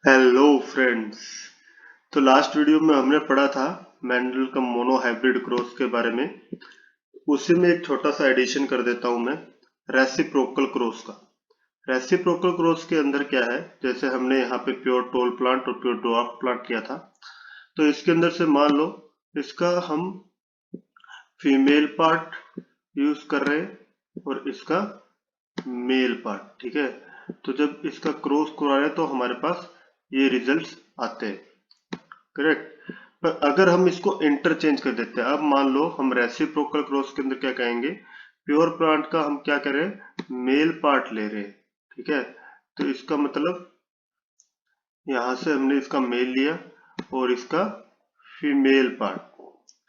Hello friends. तो last video में हमने पढ़ा था मेंडल का मोनोहाइब्रिड क्रॉस के बारे में। उसी में एक छोटा सा एडिशन कर देता हूं मैं, रेसिप्रोकल क्रॉस का। रेसिप्रोकल क्रॉस के अंदर क्या है, जैसे हमने यहाँ पे प्योर टोल प्लांट और प्योर ड्वार्फ प्लांट किया था, तो इसके अंदर से मान लो इसका हम फीमेल पार्ट यूज कर रहे हैं और इसका मेल पार्ट, ठीक है। तो जब इसका क्रॉस करा रहे हैं तो हमारे पास ये रिजल्ट्स आते हैं, करेक्ट। पर अगर हम इसको इंटरचेंज कर देते हैं, अब मान लो हम रेसिप्रोकल क्रॉस के अंदर क्या कहेंगे, प्योर प्लांट का हम क्या करें, मेल पार्ट ले रहे हैं, ठीक है। तो इसका मतलब यहां से हमने इसका मेल लिया और इसका फीमेल पार्ट,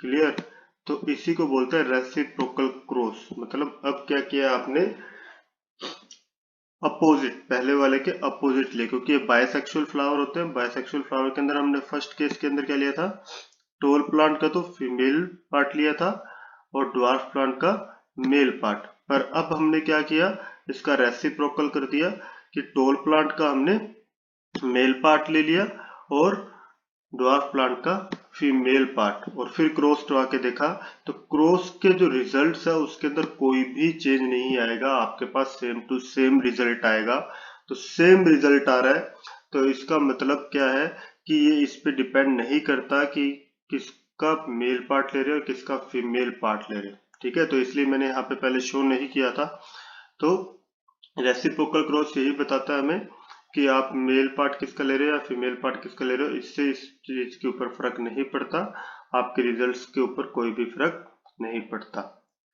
क्लियर। तो इसी को बोलते हैं रेसिप्रोकल क्रॉस। मतलब अब क्या किया आपने, अपोजिट, पहले वाले के अपोजिट ले, क्योंकि ये बायसेक्सुअल फ्लावर होते हैं। बायसेक्सुअल फ्लावर के अंदर हमने फर्स्ट केस के अंदर क्या लिया था, टोल प्लांट का तो फीमेल पार्ट लिया था और ड्वार्फ प्लांट का मेल पार्ट। पर अब हमने क्या किया, इसका रेसिप्रोकल कर दिया कि टोल प्लांट का हमने मेल पार्ट ले लिया और ड्वार्फ प्लांट का फीमेल पार्ट, और फिर क्रॉस करवा के देखा तो क्रॉस के जो रिजल्ट्स है उसके अंदर कोई भी चेंज नहीं आएगा, आपके पास सेम टू सेम रिजल्ट आएगा। तो सेम रिजल्ट आ रहा है, तो इसका मतलब क्या है कि ये इस पे डिपेंड नहीं करता कि किसका मेल पार्ट ले रहे हो किसका फीमेल पार्ट ले रहे हो, ठीक है। तो इसलिए मैंने यहाँ पे पहले शो नहीं किया था। तो रेसिप्रोकल क्रॉस यही बताता है हमें कि आप मेल पार्ट किसका ले रहे हो या फीमेल पार्ट किसका ले रहे हो, इससे इस चीज के ऊपर फर्क नहीं पड़ता, आपके रिजल्ट्स के ऊपर कोई भी फर्क नहीं पड़ता,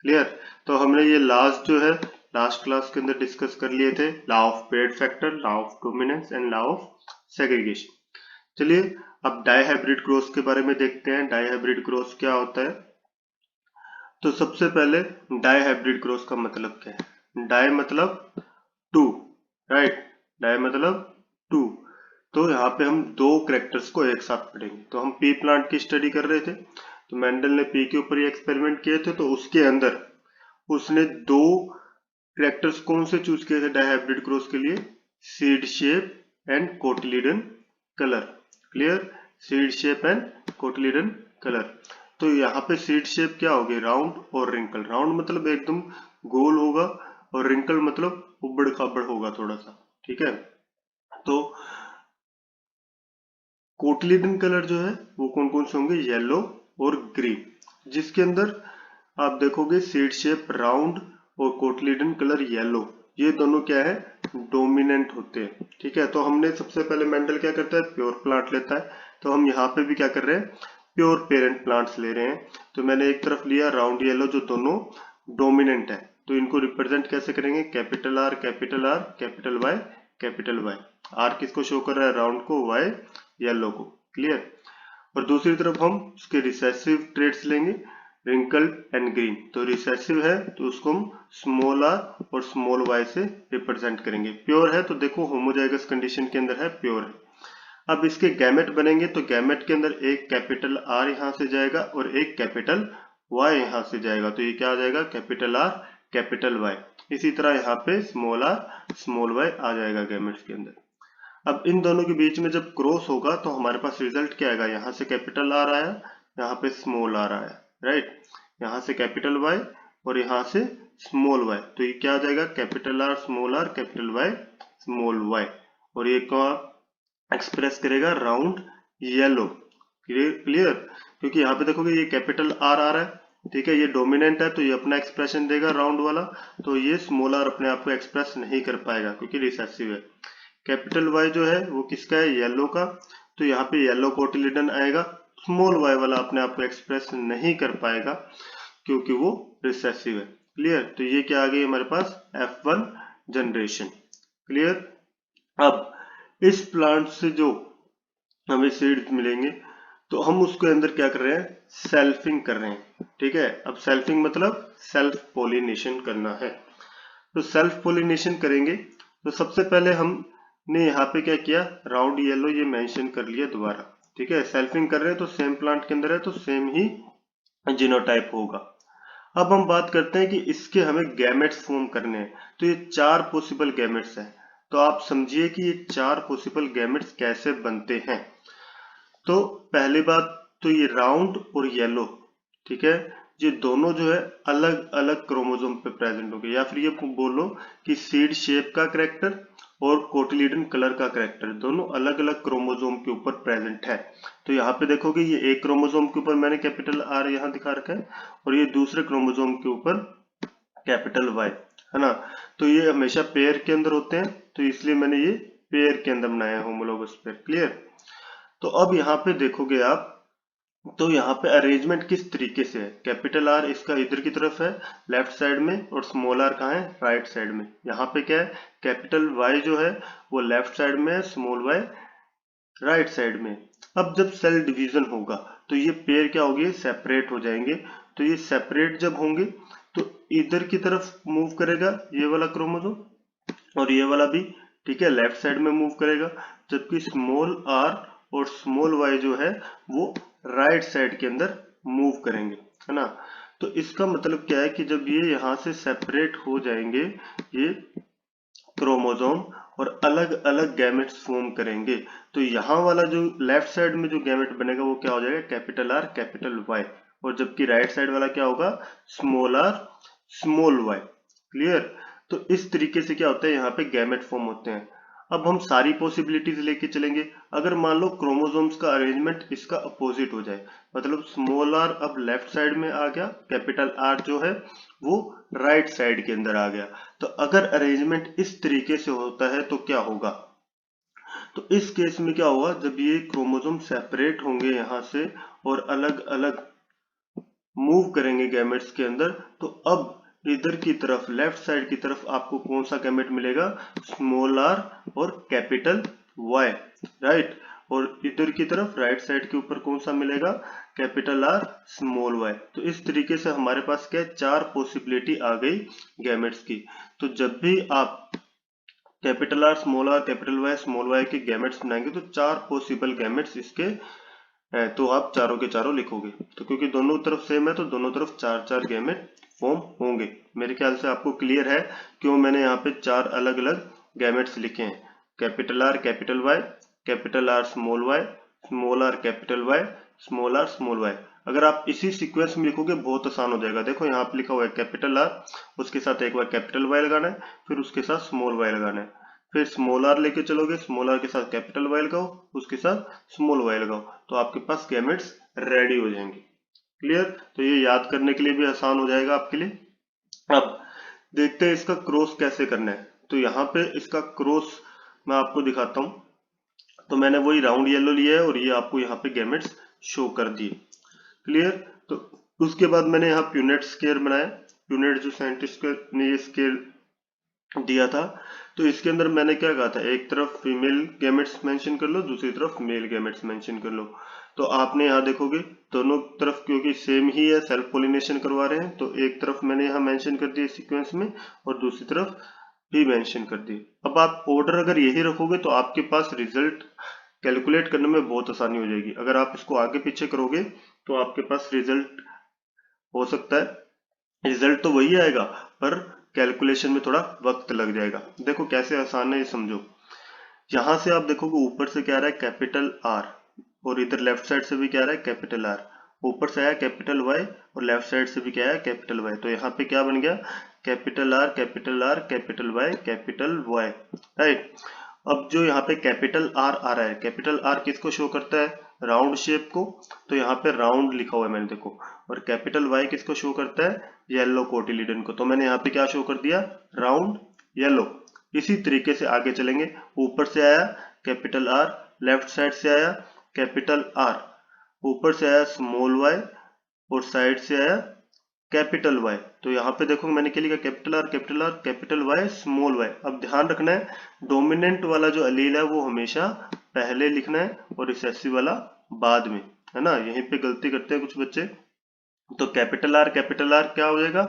क्लियर। तो हमने ये लास्ट जो है लास्ट क्लास के अंदर डिस्कस कर लिए थे, law of paid factor, law of dominance and law of segregation. चलिए अब डाइहाइब्रिड क्रॉस के बारे में देखते हैं, डाइहाइब्रिड क्रॉस क्या होता है। तो सबसे पहले डाइहाइब्रिड क्रॉस का मतलब क्या है, डाई मतलब टू, राइट। डाई मतलब टू। तो यहाँ पे हम दो करेक्टर्स को एक साथ पढ़ेंगे। तो हम पी प्लांट की स्टडी कर रहे थे, तो मेंडल ने पी के ऊपर ये एक्सपेरिमेंट किए थे, तो उसके अंदर उसने दो करेक्टर्स कौन से चूज किए थे डाइहाइब्रिड क्रॉस के लिए, seed shape and cotyledon colour, clear. Seed shape and cotyledon colour. तो यहाँ पे सीड शेप क्या होगी, राउंड और रिंकल। राउंड मतलब एकदम गोल होगा और रिंकल मतलब उबड़ खाबड़ होगा थोड़ा सा, ठीक है। तो कोटिलीडन कलर जो है वो कौन कौन से होंगे, येलो और ग्रीन, जिसके अंदर आप देखोगे सीड शेप राउंड और कोटिलीडन कलर येलो, ये दोनों क्या है, डोमिनेंट होते हैं, ठीक है। तो हमने सबसे पहले मेंडल क्या करता है, प्योर प्लांट लेता है। तो हम यहाँ पे भी क्या कर रहे हैं, प्योर पेरेंट प्लांट्स ले रहे हैं। तो मैंने एक तरफ लिया राउंड येलो जो दोनों डोमिनेंट है, तो इनको रिप्रेजेंट कैसे करेंगे, capital R capital R capital Y capital Y. R किसको शो कर रहा है, राउंड को, वाई येलो को, क्लियर। और दूसरी तरफ हम उसके रिसेसिव ट्रेड्स लेंगे, रिंकल एंड ग्रीन। तो रिसेसिव है तो उसको हम स्मॉल आर और स्मॉल वाई से रिप्रेजेंट करेंगे। प्योर है तो देखो होमोजाइगस कंडीशन के अंदर है, प्योर है। अब इसके गैमेट बनेंगे, तो गैमेट के अंदर एक कैपिटल आर यहां से जाएगा और एक कैपिटल वाई यहां से जाएगा। तो ये क्या आ जाएगा, कैपिटल आर कैपिटल वाई। इसी तरह यहाँ पे स्मॉल आर स्मॉल वाई आ जाएगा गैमेट्स के अंदर। अब इन दोनों के बीच में जब क्रॉस होगा तो हमारे पास रिजल्ट क्या आएगा, यहाँ से कैपिटल आर आया, यहाँ पे स्मॉल आर आया, राइट। यहाँ से कैपिटल वाई और यहाँ से स्मॉल वाई, तो ये क्या आ जाएगा, capital R capital Y small Y. और ये क्या एक्सप्रेस करेगा, राउंड येलो, क्लियर। क्योंकि यहाँ पे देखोगे ये कैपिटल आर आ रहा है, ठीक है, ये डोमिनेंट है तो ये अपना एक्सप्रेशन देगा राउंड वाला। तो ये स्मॉल आर अपने आप को एक्सप्रेस नहीं कर पाएगा क्योंकि रिसेसिव है। कैपिटल वाई जो है वो किसका है, येलो का। तो यहाँ पे येलो कोटिलीडन आएगा, स्मॉल वाई वाला अपने आप को एक्सप्रेस नहीं कर पाएगा क्योंकि वो रिसेसिव है, क्लियर। तो ये क्या आ गई हमारे पास, F1 जनरेशन, क्लियर। अब इस प्लांट से जो हमें सीड्स मिलेंगे तो हम उसके अंदर क्या कर रहे हैं, सेल्फिंग कर रहे हैं, ठीक है। अब सेल्फिंग मतलब सेल्फ पोलिनेशन करना है। तो सेल्फ पोलिनेशन करेंगे तो सबसे पहले हमने यहाँ पे क्या किया, राउंड येलो ये मेंशन कर लिया दोबारा, ठीक है। सेल्फिंग कर रहे हैं तो सेम प्लांट के अंदर है तो सेम ही जीनोटाइप होगा। अब हम बात करते हैं कि इसके हमें गैमेट्स फॉर्म करने हैं। तो ये चार पॉसिबल गैमेट्स हैं, तो आप समझिए कि ये 4 पॉसिबल गैमेट्स कैसे बनते हैं। तो पहली बात तो ये राउंड और येलो, ठीक है, ये दोनों जो है अलग अलग क्रोमोसोम पे प्रेजेंट होंगे, या फिर ये बोलो कि सीड शेप का कैरेक्टर और कोटिलीडन कलर का कैरेक्टर दोनों अलग अलग क्रोमोसोम के ऊपर प्रेजेंट है। तो यहाँ पे देखोगे ये एक क्रोमोसोम के ऊपर मैंने कैपिटल आर यहाँ दिखा रखा है और ये दूसरे क्रोमोसोम के ऊपर कैपिटल वाई, है ना। तो ये हमेशा पेयर के अंदर होते हैं, तो इसलिए मैंने ये पेयर के अंदर बनाया है होमोलोगस पेयर। क्लियर। तो अब यहाँ पे देखोगे आप, तो यहाँ पे अरेंजमेंट किस तरीके से है, कैपिटल आर इसका इधर की तरफ है लेफ्ट साइड में और स्मॉल आर कहाँ है राइट साइड में। यहाँ पे क्या है, कैपिटल वाई जो है वो लेफ्ट साइड में है, स्मॉल वाई राइट साइड में। अब जब सेल डिवीजन होगा तो ये पेयर क्या होगी, सेपरेट हो जाएंगे। तो ये सेपरेट जब होंगे तो इधर की तरफ मूव करेगा ये वाला क्रोमोसोम और ये वाला भी, ठीक है, लेफ्ट साइड में मूव करेगा, जबकि स्मॉल आर और स्मॉल वाई जो है वो राइट साइड के अंदर मूव करेंगे, है ना। तो इसका मतलब क्या है कि जब ये यहाँ से सेपरेट हो जाएंगे ये क्रोमोसोम और अलग अलग गैमेट्स फॉर्म करेंगे, तो यहाँ वाला जो लेफ्ट साइड में जो गैमेट बनेगा वो क्या हो जाएगा, कैपिटल आर कैपिटल वाई, और जबकि राइट साइड वाला क्या होगा, small R small Y. Clear. तो इस तरीके से क्या होता है, यहाँ पे गैमेट फॉर्म होते हैं। अब हम सारी पॉसिबिलिटीज लेके चलेंगे। अगर मान लो क्रोमोसोम्स का अरेंजमेंट इसका अपोजिट हो जाए, मतलब स्मॉल आर अब लेफ्ट साइड में आ गया, कैपिटल आर जो है वो राइट साइड के अंदर आ गया, तो अगर अरेंजमेंट इस तरीके से होता है तो क्या होगा, तो इस केस में क्या होगा, जब ये क्रोमोसोम सेपरेट होंगे यहाँ से और अलग अलग मूव करेंगे गैमेट्स के अंदर, तो अब इधर की तरफ लेफ्ट साइड की तरफ आपको कौन सा गैमेट मिलेगा, स्मॉल आर और कैपिटल वाई, राइट। और इधर की तरफ राइट साइड के ऊपर कौन सा मिलेगा, कैपिटल आर स्मॉल वाई। तो इस तरीके से हमारे पास क्या है, 4 पॉसिबिलिटी आ गई गैमेट्स की। तो जब भी आप capital R capital Y small Y के गैमेट्स बनाएंगे तो 4 पॉसिबल गैमेट्स इसके है, तो आप चारों के चारों लिखोगे। तो क्योंकि दोनों तरफ सेम है तो दोनों तरफ 4 गैमेट फॉर्म होंगे। मेरे ख्याल से आपको क्लियर है क्यों मैंने यहाँ पे 4 अलग अलग गैमेट्स लिखे हैं, capital R capital Y small R capital Y small R small Y. अगर आप इसी सीक्वेंस में लिखोगे बहुत आसान हो जाएगा। देखो यहाँ पे लिखा हुआ है कैपिटल आर, उसके साथ एक बार कैपिटल वाई लगाना है, फिर उसके साथ स्मॉल वाई लगाना है, फिर स्मॉल आर लेके चलोगे, स्मॉल आर के साथ कैपिटल वाई लगाओ, उसके साथ स्मॉल वाई लगाओ, तो आपके पास गैमेट्स रेडी हो जाएंगे। क्लियर। तो ये याद करने के लिए भी आसान हो जाएगा आपके लिए। अब देखते हैं इसका क्रॉस कैसे करना है। तो यहाँ पे इसका क्रॉस मैं आपको दिखाता हूँ। तो मैंने वही राउंड येलो लिया है और ये आपको यहाँ पे गैमेट्स शो कर दिए। क्लियर। तो उसके बाद मैंने यहाँ प्यूनेट स्केयर बनाया। प्यूनेट जो साइंटिस्ट ने ये स्केयर दिया था, तो इसके अंदर मैंने क्या कहा था, एक तरफ फीमेल गैमेट्स मेंशन कर लो, दूसरी तरफ मेल गैमेट्स मेंशन कर लो। तो आपने यहाँ देखोगे दोनों तरफ क्योंकि सेम ही है, सेल्फ पोलिनेशन करवा रहे हैं, तो एक तरफ मैंने यहाँ मेंशन कर दिया सीक्वेंस में और दूसरी तरफ भी मेंशन कर दी। अब आप ऑर्डर अगर यही रखोगे तो आपके पास रिजल्ट कैलकुलेट करने में बहुत आसानी हो जाएगी। अगर आप इसको आगे पीछे करोगे तो आपके पास रिजल्ट हो सकता है, रिजल्ट तो वही आएगा पर कैलकुलेशन में थोड़ा वक्त लग जाएगा। देखो कैसे आसान है ये समझो। यहां से आप देखोगे ऊपर से क्या आ रहा है कैपिटल आर और इधर लेफ्ट साइड से भी क्या आ रहा है कैपिटल आर, ऊपर से आया कैपिटल वाई और लेफ्ट साइड से भी क्या है कैपिटल वाई। तो यहाँ पे क्या बन गया, capital R capital R capital Y, right. अब जो यहाँ पे कैपिटल आर आ रहा है, कैपिटल आर किसको शो करता है, राउंड शेप को, तो यहाँ पे राउंड लिखा हुआ है मैंने देखो। और कैपिटल वाई किसको शो करता है, येलो कोटिलीडन को, तो मैंने यहाँ पे क्या शो कर दिया, राउंड येलो। इसी तरीके से आगे चलेंगे, ऊपर से आया कैपिटल आर, लेफ्ट साइड से आया कैपिटल आर, ऊपर से आया स्मॉल वाई और साइड से आया कैपिटल वाई। तो यहाँ पे देखो मैंने क्या लिखा, capital R capital R capital Y small Y. अब ध्यान रखना है डोमिनेंट वाला जो अलील है वो हमेशा पहले लिखना है और रिसेसिव वाला बाद में, है ना। यहीं पे गलती करते हैं कुछ बच्चे। तो कैपिटल आर क्या हो जाएगा,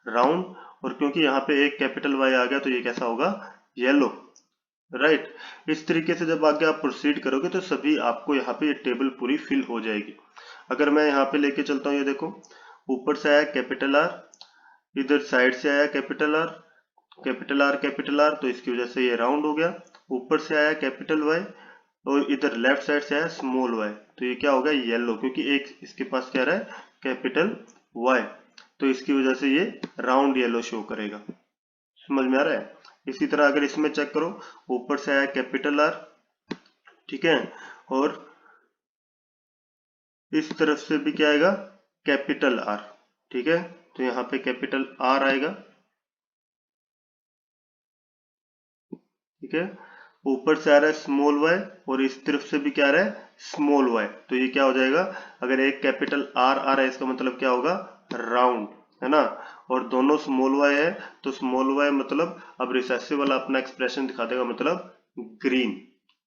राउंड, और क्योंकि यहाँ पे एक कैपिटल वाई आ गया तो ये कैसा होगा, येलो, राइट। इस तरीके से जब आगे आप प्रोसीड करोगे तो सभी आपको यहाँ पे ये टेबल पूरी फिल हो जाएगी। अगर मैं यहाँ पे लेके चलता हूँ, ये देखो ऊपर से आया कैपिटल आर, इधर साइड से आया कैपिटल आर, कैपिटल आर तो इसकी वजह से ये राउंड हो गया। ऊपर से आया कैपिटल वाई और इधर लेफ्ट साइड से आया स्मॉल वाई, तो ये क्या होगा येलो, क्योंकि एक इसके पास क्या रहा है कैपिटल वाई, तो इसकी वजह से ये राउंड येलो शो करेगा। समझ में आ रहा है? इसी तरह अगर इसमें चेक करो, ऊपर से आया कैपिटल आर, ठीक है, और इस तरफ से भी क्या आएगा कैपिटल आर, ठीक है, तो यहाँ पे कैपिटल आर आएगा, ठीक है। ऊपर से आ रहा है स्मॉल वाई और इस तरफ से भी क्या आ रहा है स्मॉल वाई, तो ये क्या हो जाएगा, अगर एक कैपिटल आर आ रहा है इसका मतलब क्या होगा राउंड, है ना, और दोनों स्मॉल वाई है तो स्मॉल वाई मतलब अब रिसेसिव वाला अपना एक्सप्रेशन दिखा देगा, मतलब ग्रीन,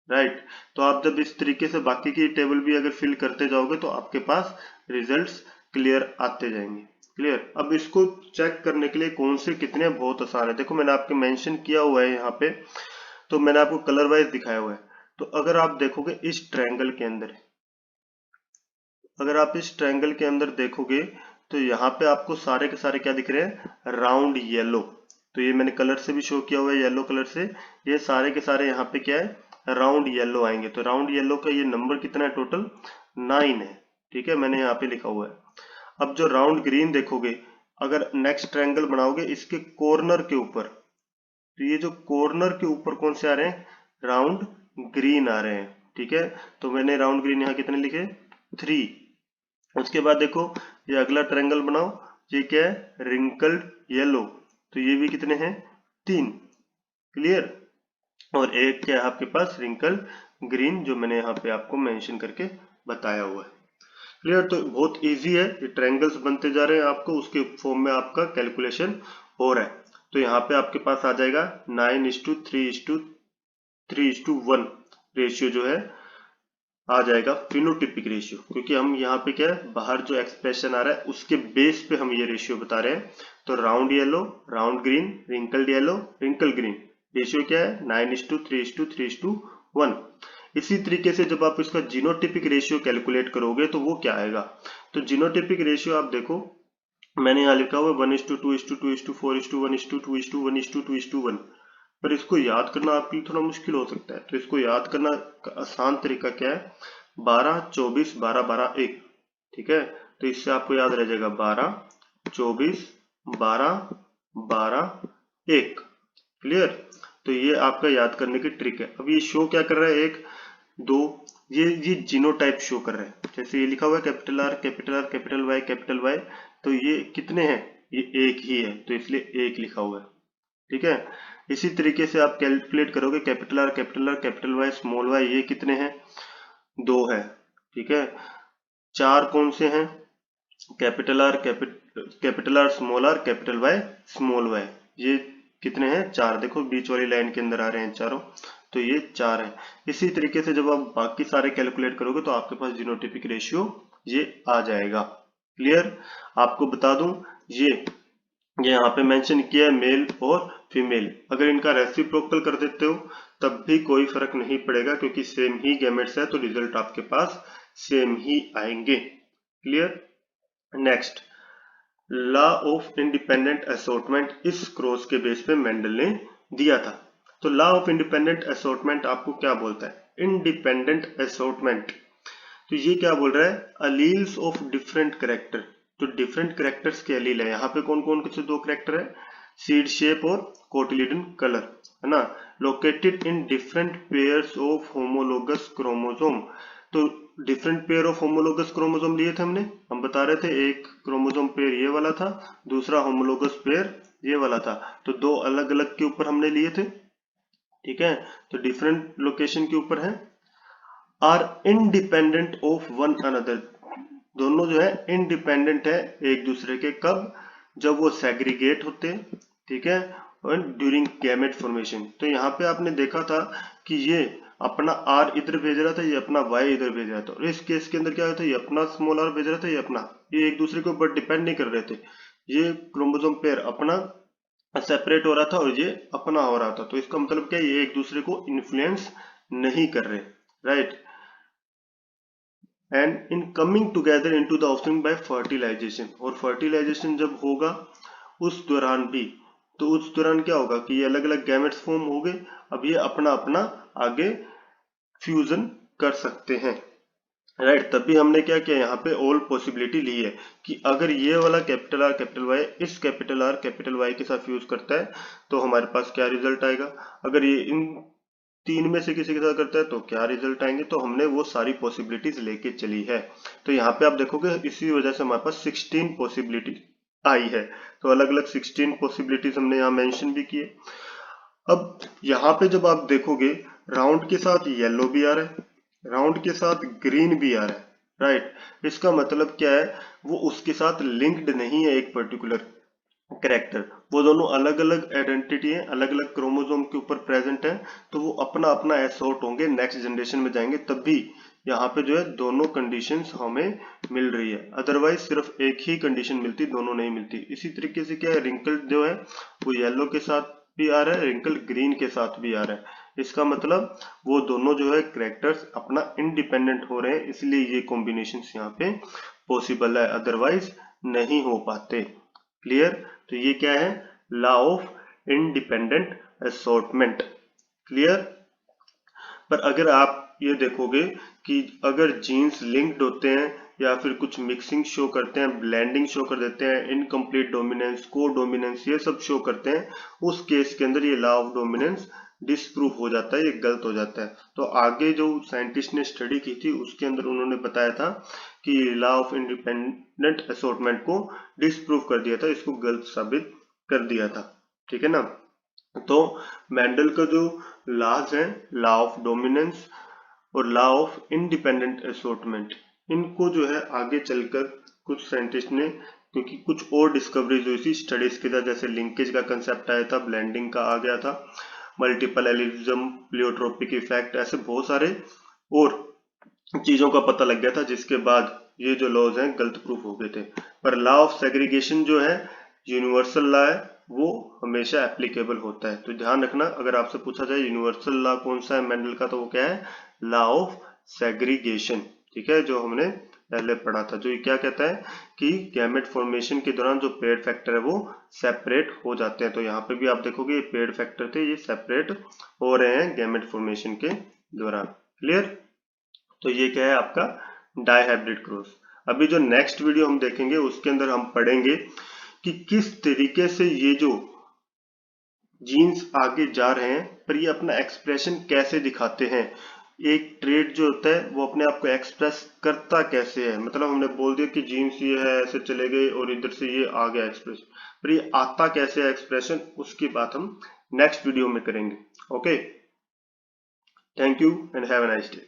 राइट। तो आप जब इस तरीके से बाकी की टेबल भी अगर फिल करते जाओगे तो आपके पास रिजल्ट्स क्लियर आते जाएंगे। क्लियर। अब इसको चेक करने के लिए कौन से कितने बहुत आसान है, देखो मैंने आपके मेंशन किया हुआ है यहाँ पे, तो मैंने आपको कलर वाइज दिखाया हुआ है। तो अगर आप देखोगे इस ट्रायंगल के अंदर, अगर आप इस ट्रायंगल के अंदर देखोगे तो यहाँ पे आपको सारे के सारे क्या दिख रहे हैं राउंड येलो, तो ये मैंने कलर से भी शो किया हुआ है येलो कलर से, ये सारे के सारे यहाँ पे क्या है राउंड येलो आएंगे। तो राउंड येलो का ये नंबर कितना है टोटल 9 है, ठीक है, मैंने यहाँ पे लिखा हुआ है। अब जो राउंड ग्रीन देखोगे, अगर नेक्स्ट ट्रायंगल बनाओगे इसके कॉर्नर के ऊपर, तो ये जो कॉर्नर के ऊपर कौन से आ रहे हैं राउंड ग्रीन आ रहे हैं, ठीक है, तो मैंने राउंड ग्रीन यहाँ कितने लिखे 3। उसके बाद देखो ये अगला ट्रायंगल बनाओ, ये क्या है रिंकल्ड येलो, तो ये भी कितने हैं 3। क्लियर। और एक क्या है आपके पास रिंकल ग्रीन, जो मैंने यहाँ पे आपको मेंशन करके बताया हुआ है। क्लियर। तो बहुत इजी है, ये ट्रायंगल्स बनते जा रहे हैं, आपको उसके फॉर्म में आपका कैलकुलेशन हो रहा है। तो यहाँ पे आपके पास आ जाएगा 9:3:3:1 रेशियो जो है आ जाएगा फिनोटिपिक रेशियो, क्योंकि हम यहाँ पे क्या है बाहर जो एक्सप्रेशन आ रहा है उसके बेस पे हम ये रेशियो बता रहे हैं। तो round yellow, round green, wrinkled yellow, wrinkle green, ratio क्या है 9:3:3:1। इसी तरीके से जब आप इसका जीनोटिपिक रेशियो कैलकुलेट करोगे तो वो क्या आएगा, तो जीनोटिपिक रेशियो आप देखो मैंने यहाँ लिखा हुआ 1:2:2:4:1:2:2:1:2:1, पर इसको याद करना आपके लिए थोड़ा मुश्किल हो सकता है। तो इसको याद करना का आसान तरीका क्या है 12:24:12:12:1, ठीक है, तो इससे आपको याद रह जाएगा 12:24:12:12:1। क्लियर। तो ये आपका याद करने की ट्रिक है। अब ये शो क्या कर रहा है 1 2, ये जीनोटाइप शो कर रहा है, जैसे ये लिखा हुआ है capital R capital R capital Y, तो ये कितने हैं ये एक ही है, तो इसलिए एक लिखा हुआ है, ठीक है। इसी तरीके से आप कैलकुलेट करोगे capital R capital Y small Y, ये कितने हैं 2 है, ठीक है। 4 कौन से हैं capital R small R capital Y small Y, ये कितने हैं 4, देखो बीच वाली लाइन के अंदर आ रहे हैं चारों, तो ये 4 है। इसी तरीके से जब आप बाकी सारे कैलकुलेट करोगे तो आपके पास जीनोटिपिक रेशियो ये आ जाएगा। क्लियर। आपको बता दूं ये यहाँ पे मेंशन किया है मेल और फीमेल, अगर इनका रेसिप्रोकल कर देते हो तब भी कोई फर्क नहीं पड़ेगा, क्योंकि सेम ही गैमेट्स है तो रिजल्ट आपके पास सेम ही आएंगे। Clear. Next, law of independent assortment इस क्रॉस के बेस पे मेंडल ने दिया था। तो लॉ ऑफ इंडिपेंडेंट असॉर्टमेंट आपको क्या बोलता है इंडिपेंडेंट असॉर्टमेंट, तो ये क्या बोल रहा है अलील्स ऑफ डिफरेंट कैरेक्टर, तो डिफरेंट कैरेक्टर्स के अलील है। यहाँ पे कौन कौन से 2 कैरेक्टर है सीड शेप और कोटिलिडन कलर, है ना, located in different pairs of homologous chromosome. तो different pair of homologous chromosome लिए थे हमने, हम बता रहे थे एक क्रोमोसोम पेयर ये वाला था, दूसरा होमोलोगस पेयर ये वाला था, तो 2 अलग अलग के ऊपर हमने लिए थे, ठीक है, तो डिफरेंट लोकेशन के ऊपर है। Are independent of one another, दोनों जो है इंडिपेंडेंट है एक दूसरे के, कब जब वो सेग्रीगेट होते हैं, ठीक है, और ड्यूरिंग गैमेट फॉर्मेशन। तो यहाँ पे आपने देखा था कि ये अपना आर इधर भेज रहा था, ये अपना वाई इधर भेज रहा था, और इस केस के अंदर क्या होता है ये अपना स्मॉल आर भेज रहा था, ये अपना, ये एक दूसरे के ऊपर डिपेंड नहीं कर रहे थे, ये क्रोमोसोम पेयर अपना सेपरेट हो रहा था और ये अपना हो रहा था, तो इसका मतलब क्या है ये एक दूसरे को इन्फ्लुएंस नहीं कर रहे, right. And in coming together into the offspring by fertilisation, और फर्टिलाइजेशन जब होगा उस दौरान भी तो उस दौरान क्या होगा कि ये अलग अलग गैमेट्स फॉर्म हो गए। अब ये अपना अपना आगे फ्यूजन कर सकते हैं, राइट। तभी हमने क्या किया, यहाँ पे ऑल पॉसिबिलिटी ली है कि अगर ये वाला कैपिटल आर कैपिटल वाई इस कैपिटल आर कैपिटल वाई के साथ फ्यूज करता है तो हमारे पास क्या रिजल्ट आएगा, अगर ये इन तीन में से किसी के साथ करता है तो क्या रिजल्ट आएंगे। तो हमने वो सारी पॉसिबिलिटीज लेके चली है। तो यहाँ पे आप देखोगे इसी वजह से हमारे पास 16 पॉसिबिलिटी आई है। तो अलग अलग 16 पॉसिबिलिटीज हमने यहाँ मेंशन भी किए। अब यहाँ पे जब आप देखोगे राउंड के साथ येलो भी आ रहा है, राउंड के साथ ग्रीन भी आ रहा है, राइट। इसका मतलब क्या है, वो उसके साथ लिंक्ड नहीं है एक पर्टिकुलर कैरेक्टर, वो दोनों अलग अलग आइडेंटिटी है, अलग अलग क्रोमोसोम के ऊपर प्रेजेंट है। तो वो अपना अपना एसॉर्ट होंगे, नेक्स्ट जनरेशन में जाएंगे, तब भी यहाँ पे जो है दोनों कंडीशंस हमें मिल रही है। अदरवाइज सिर्फ एक ही कंडीशन मिलती, दोनों नहीं मिलती। इसी तरीके से क्या है, रिंकल जो है वो येलो के साथ भी आ रहा है, रिंकल ग्रीन के साथ भी आ रहा है। इसका मतलब वो दोनों जो है कैरेक्टर्स अपना इंडिपेंडेंट हो रहे हैं, इसलिए ये कॉम्बिनेशन यहाँ पे पॉसिबल है, अदरवाइज नहीं हो पाते। क्लियर। तो ये क्या है, law of independent assortment. Clear. पर अगर आप ये देखोगे कि अगर जीन्स लिंक्ड होते हैं या फिर कुछ मिक्सिंग शो करते हैं, ब्लेंडिंग शो कर देते हैं, इनकम्प्लीट डोमिनेंस, को डोमिनेंस, ये सब शो करते हैं, उस केस के अंदर ये लॉ ऑफ डोमिनेंस डिसप्रूव हो जाता है, ये गलत हो जाता है। तो आगे जो साइंटिस्ट ने स्टडी की थी उसके अंदर उन्होंने बताया था कि लॉ ऑफ इंडिपेंडेंट असॉर्टमेंट को डिसप्रूव कर दिया था, इसको गलत साबित कर दिया था। ठीक है ना। तो मेंडल का जो लॉज है, लॉ ऑफ डोमिनेंस और लॉ ऑफ इंडिपेंडेंट असॉर्टमेंट, इनको जो है आगे चलकर कुछ साइंटिस्ट ने, क्योंकि कुछ और डिस्कवरीज हुई थी स्टडीज के साथ, जैसे लिंकेज का कंसेप्ट आया था, ब्लेंडिंग का आ गया था, मल्टीपल एलिज्म, प्लियोट्रोपिक इफेक्ट, ऐसे बहुत सारे और चीजों का पता लग गया था, जिसके बाद ये जो लॉज हैं गलत प्रूफ हो गए थे। पर लॉ ऑफ सेग्रीगेशन जो है यूनिवर्सल लॉ है, वो हमेशा एप्लीकेबल होता है। तो ध्यान रखना, अगर आपसे पूछा जाए यूनिवर्सल लॉ कौन सा है मेंडल का, तो वो क्या है, लॉ ऑफ सेग्रीगेशन। ठीक है, जो हमने पहले पढ़ा था, जो ये क्या कहता है कि गैमेट फॉर्मेशन के दौरान जो पेड फैक्टर है वो सेपरेट हो जाते हैं। तो यहाँ पे भी आप देखोगे ये पेड फैक्टर थे, ये सेपरेट हो रहे हैं गैमेट फॉर्मेशन के दौरान। क्लियर। तो ये क्या है आपका डाइहाइब्रिड क्रॉस। अभी जो नेक्स्ट वीडियो हम देखेंगे उसके अंदर हम पढ़ेंगे कि किस तरीके से ये जो जीन्स आगे जा रहे हैं पर ये अपना एक्सप्रेशन कैसे दिखाते हैं। एक ट्रेड जो होता है वो अपने आप को एक्सप्रेस करता कैसे है, मतलब हमने बोल दिया कि जीन्स ये है, ऐसे चले गए और इधर से ये आ गया एक्सप्रेशन, पर ये आता कैसे है एक्सप्रेशन, उसकी बात हम नेक्स्ट वीडियो में करेंगे। Okay, thank you and have a nice day.